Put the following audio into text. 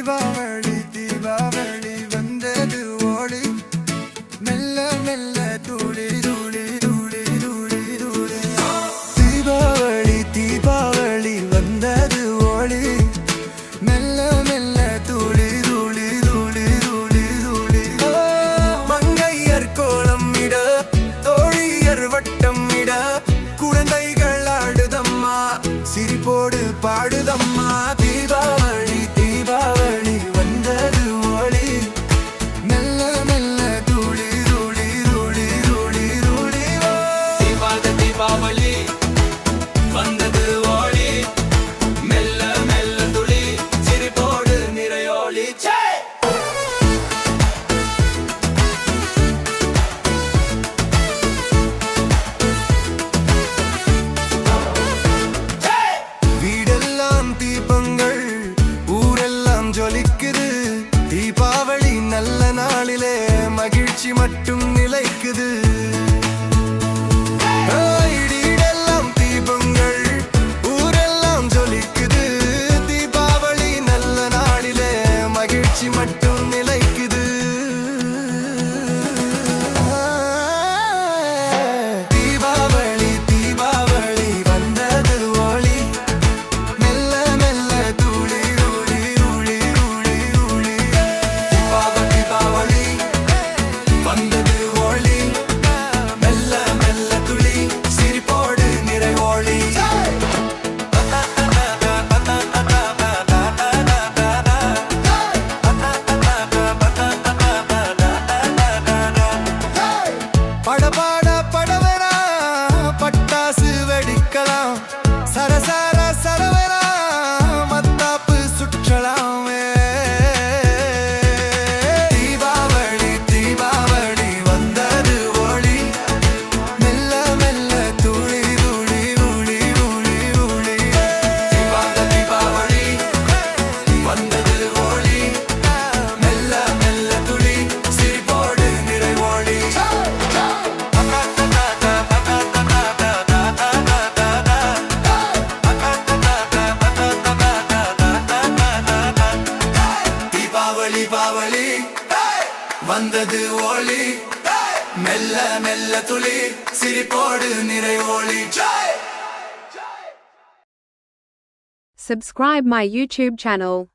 தீபாவளி தீபாவளி வந்தது ஓடி மெல்ல மெல்ல தூளி தூளி தூளி தூளி தூளி தீபாவளி தீபாவளி வந்தது ஓடி மெல்ல மெல்ல தூளி தூளி தூளி தூளி தூளி மங்கையர் கோலம் இட தோழியர் வட்டம் இட குழந்தைகள் ஆடுதம்மா சிரிப்போடு பாடுதம்மா தீபாவளி தீபாவளி வந்தது ஓடி மெல்ல மெல்ல தூளி தூளி தூளி தூளி தூளி தீபாவளி வந்தது ஓடி மெல்ல மெல்ல துளி சிரிப்போடு நிறையோளி வீடெல்லாம் தீபங்கள் ஊரெல்லாம் ஜொலிக்குது தீபாவளி நல்ல நாளிலே மகிழ்ச்சி மட்டும் நிலைக்குது வீடெல்லாம் தீபங்கள் ஊரெல்லாம் ஜொலிக்குது தீபாவளி நல்ல நாளிலே மகிழ்ச்சி மட்டும் நிலைக்குது தீபாவளி தீபாவளி வந்தது ஓடி மெல்ல மெல்ல தூளி தூளி தூளி தூளி தூளி தீபாவளி வந்தது ஓடி மெல்ல மெல்ல துளி சிரிப்போடு நிறைவோளி படபாட படவரா பட்டாசு வெடிக்கலாம் சரசர சரவரா மத்தாப்பு சுற்றலாமே தீபாவளி தீபாவளி வந்தது ஓடி மெல்ல மெல்ல தூளி தூளி தூளி தூளி தூளி தீபாவளி வந்தது ஓடி மெல்ல மெல்ல துளி சிரிப்போடு நிறைவோளி தீபாவளி வந்தது ஓலி மெல்ல மெல்ல துளி சிரிப்போடு நிறைவோளி Subscribe my YouTube channel.